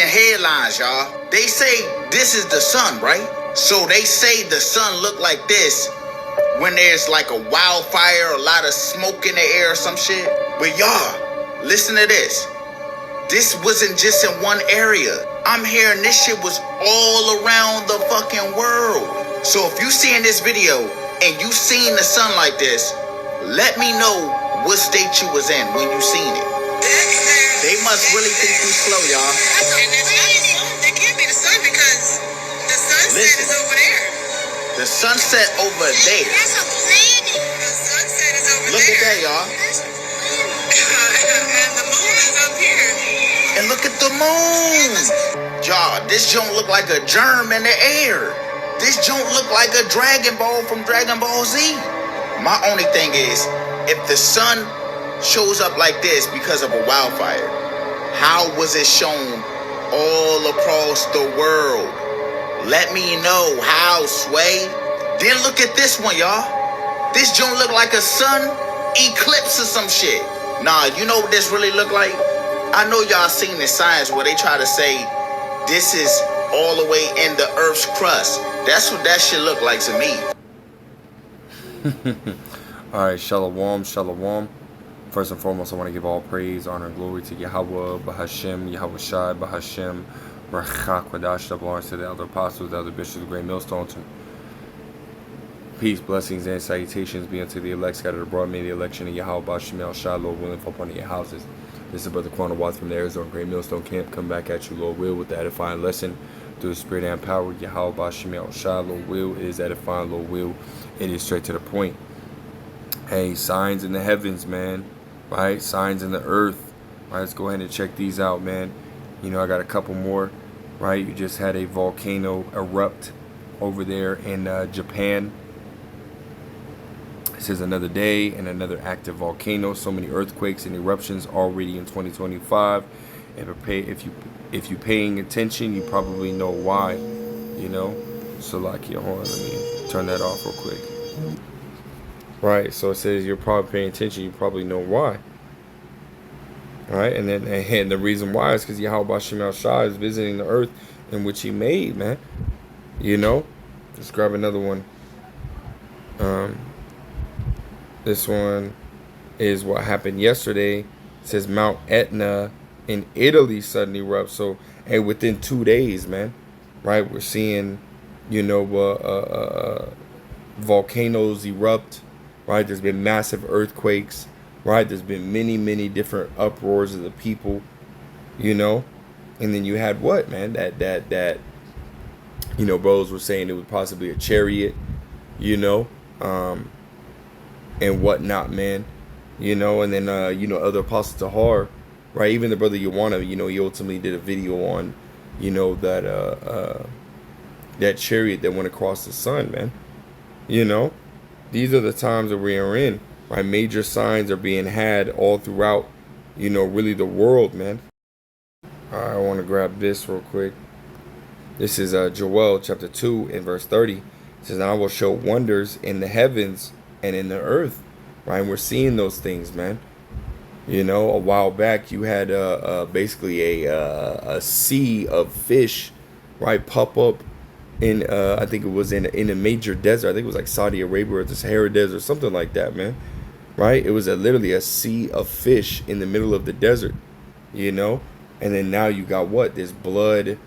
headlines, y'all. They say this is the sun, right? So they say the sun look like this when there's like a wildfire, a lot of smoke in the air or some shit. But y'all, listen to this. This wasn't just in one area. I'm hearing this shit was all around the fucking world. So if you seeing this video and you seen the sun like this, let me know what state you was in when you seen it. They must really think we slow, y'all. And it's not the sun. That can't be the sun because the sunset is over there. The sunset over there. That's a planet. The sunset is over there. Look at that, y'all. And the moon is up here. And look at the moon. Y'all, this joint look like a germ in the air. This joint look like a Dragon Ball from Dragon Ball Z. My only thing is, if the sun shows up like this because of a wildfire, how was it shown all across the world? Let me know how, Sway. Then look at this one, y'all. This joint look like a sun eclipse or some shit. Nah, you know what this really look like? I know y'all seen the science where they try to say this is all the way in the Earth's crust. That's what that shit look like to me. Alright, shalom, shalom. First and foremost, I want to give all praise, honor, and glory to Yahweh, Bahashem, Yahweh Shai, Bahashem, Rachak, Wadash, that belongs to the elder apostles, the elder bishops of the great millstone. Peace, blessings, and salutations be unto the elect scattered abroad. May the election of Yahweh, Bahashem, Shai, Lord willing, fall upon your houses. This is Brother Quanah Watts from the Arizona Great Millstone Camp. Come back at you, Lord will, with the edifying lesson through the spirit and power. Yahweh, Bahashem, Shai, Lord will. It is edifying, Lord will. It is straight to the point. Hey, signs in the heavens, man. Right? Signs in the earth. Right? Let's go ahead and check these out, man. You know, I got a couple more. Right? You just had a volcano erupt over there in Japan. This is another day and another active volcano. So many earthquakes and eruptions already in 2025. And if you paying attention, you probably know why. You know? So like, hold on, let me turn that off real quick. Right, so it says you're probably paying attention. You probably know why. All right, and the reason why is because Yahweh Bashem Shai is visiting the earth in which He made, man. You know, let's grab another one. This one is what happened yesterday. It says Mount Etna in Italy suddenly erupts. So, hey, within 2 days, man. Right, we're seeing, you know, volcanoes erupt. Right, there's been massive earthquakes. Right, there's been many different uproars of the people, you know, and then you had what, man? That you know, bros were saying it was possibly a chariot, you know, and whatnot, man, you know, and then you know, other Apostle Tahar, right? Even the brother Yawana, you know, he ultimately did a video on, you know, that chariot that went across the sun, man, you know. These are the times that we are in, right? Major signs are being had all throughout, you know, really the world, man. All right, I want to grab this real quick. This is Joel chapter 2 and verse 30. It says, "And I will show wonders in the heavens and in the earth," right? And we're seeing those things, man. You know, a while back you had basically a sea of fish, right, pop up in I think it was in a major desert. I think it was like Saudi Arabia or the Sahara Desert, something like that, man. Right? It was literally a sea of fish in the middle of the desert, you know. And then now you got what? This blood.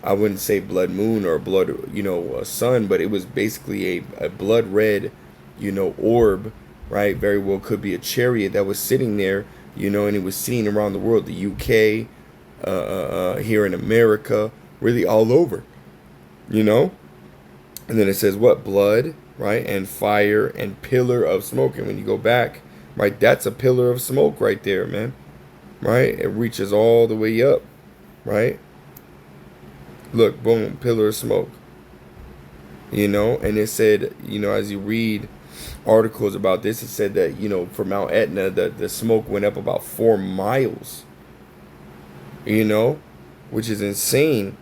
I wouldn't say blood moon or blood, you know, sun, but it was basically a blood red, you know, orb, right? Very well could be a chariot that was sitting there, you know, and it was seen around the world, the UK, here in America, really all over. You know, and then it says what? Blood, right? And fire and pillar of smoke. And when you go back, right, that's a pillar of smoke right there, man. Right? It reaches all the way up, right? Look, boom, pillar of smoke. You know, and it said, you know, as you read articles about this, it said that, you know, for Mount Etna, the smoke went up about 4 miles. You know, which is insane.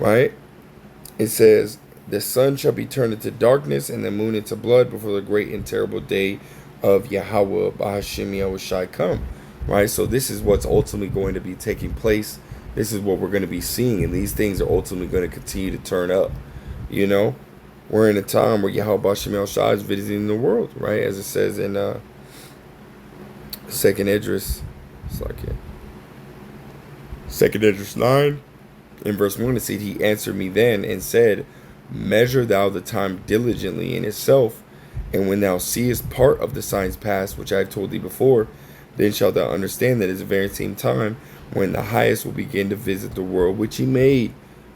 Right? It says, "The sun shall be turned into darkness and the moon into blood before the great and terrible day of Yahweh Bahashem Yahweh Shai come." Right? So this is what's ultimately going to be taking place, this is what we're going to be seeing, and these things are ultimately going to continue to turn up. You know, we're in a time where Yahweh Shem El Shai is visiting the world, right? As it says in Second Esdras, it's like it. Second Esdras 9, in verse 1, it said, he answered me then and said, measure thou the time diligently in itself, and when thou seest part of the signs past, which I have told thee before, then shalt thou understand that it is the very same time when the highest will begin to visit the world which he made.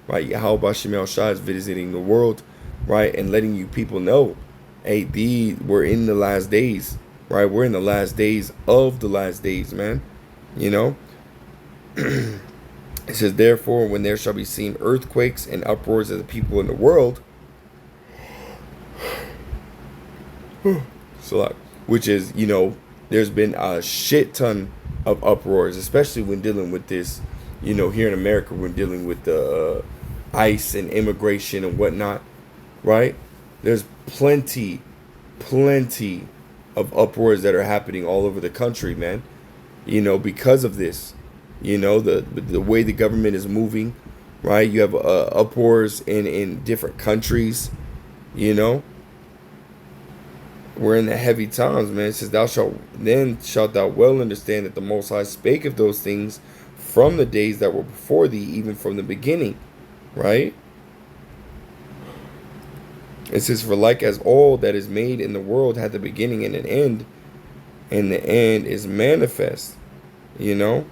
Right? Yahweh Shem El Shai is visiting the world, right? And letting you people know, hey, we're in the last days, right? We're in the last days of the last days, man. You know? It says, therefore, when there shall be seen earthquakes and uproars of the people in the world, so, which is, you know, there's been a shit ton of uproars, especially when dealing with this, you know, here in America, when dealing with the ICE and immigration and whatnot, right? There's plenty of uproars that are happening all over the country, man, you know, because of this. You know, the way the government is moving, right? You have uproars in different countries, you know. We're in the heavy times, man. It says, then shalt thou well understand that the Most High spake of those things from the days that were before thee, even from the beginning, right? It says, for like as all that is made in the world had the beginning and an end, and the end is manifest, you know.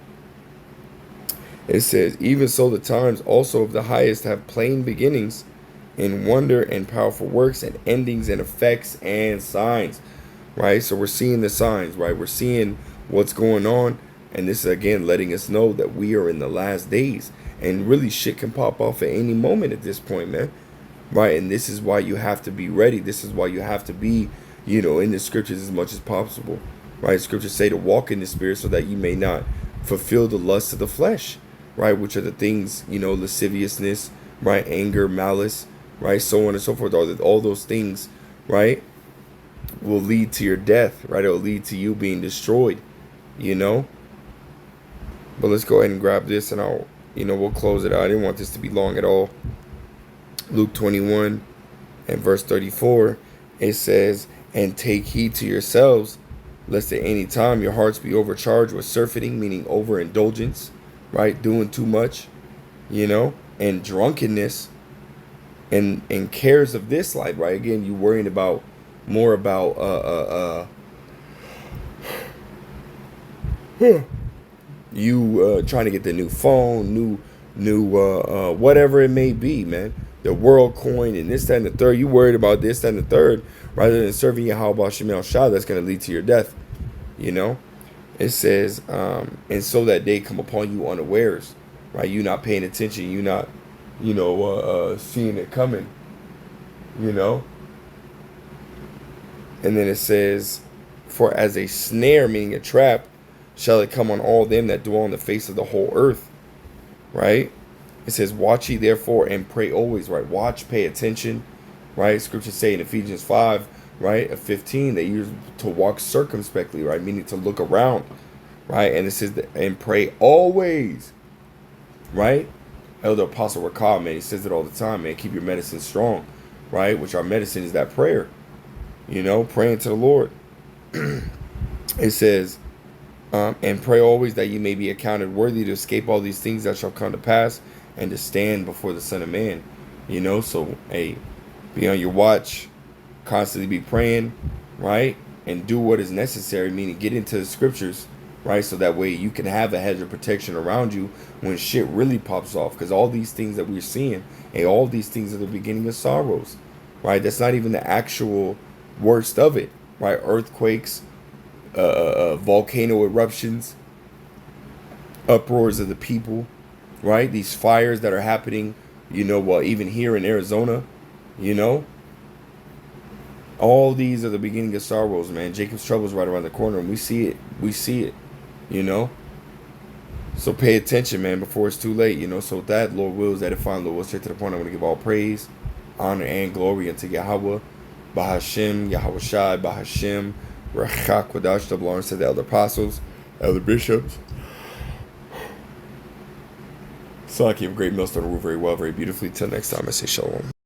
It says, even so the times also of the highest have plain beginnings in wonder and powerful works and endings and effects and signs, right? So we're seeing the signs, right? We're seeing what's going on. And this is, again, letting us know that we are in the last days. And really shit can pop off at any moment at this point, man. Right? And this is why you have to be ready. This is why you have to be, you know, in the scriptures as much as possible. Right? Scriptures say to walk in the spirit so that you may not fulfill the lust of the flesh. Right, which are the things, you know, lasciviousness, right, anger, malice, right, so on and so forth. All those things, right, will lead to your death, right? It will lead to you being destroyed, you know. But let's go ahead and grab this, and we'll close it out. I didn't want this to be long at all. Luke 21 and verse 34, it says, and take heed to yourselves, lest at any time your hearts be overcharged with surfeiting, meaning overindulgence, right, doing too much, you know, and drunkenness and cares of this life, right? Again, you worrying about more about you trying to get the new phone, new whatever it may be, man, the world coin and this, that, and the third. You worried about this, that, and the third, rather than serving Yahweh Shem El Shai, that's going to lead to your death, you know. It says, and so that day come upon you unawares, right? You not paying attention, you not, you know, seeing it coming, you know. And then it says, for as a snare, meaning a trap, shall it come on all them that dwell on the face of the whole earth, right? It says, watch ye therefore and pray always, right? Watch, pay attention, right? Scriptures say in Ephesians 5, right, of 15, that you're to walk circumspectly, right, meaning to look around, right? And it says that, and pray always, right? Elder Apostle Rakab, man, he says it all the time, man. Keep your medicine strong, right? Which our medicine is that prayer, you know, praying to the Lord. It says, and pray always that you may be accounted worthy to escape all these things that shall come to pass and to stand before the Son of Man, you know. So, hey, be on your watch. Constantly be praying, right? And do what is necessary, meaning get into the scriptures, right? So that way you can have a hedge of protection around you when shit really pops off. Because all these things that we're seeing, and all these things are the beginning of sorrows, right? That's not even the actual worst of it, right? Earthquakes, volcano eruptions, uproars of the people, right? These fires that are happening, you know, well, even here in Arizona, you know. All these are the beginning of sorrows, man. Jacob's trouble is right around the corner, and we see it. We see it, you know. So pay attention, man, before it's too late, you know. So with that, Lord wills, that it finally will straight to the point. I'm going to give all praise, honor, and glory unto Yahweh, Bahashem, Yahweh Shai, Bahashem, Rachak, Wadash, double honor to the elder apostles, elder bishops, So I keep a great millstone rule very well, very beautifully. Till next time, I say shalom.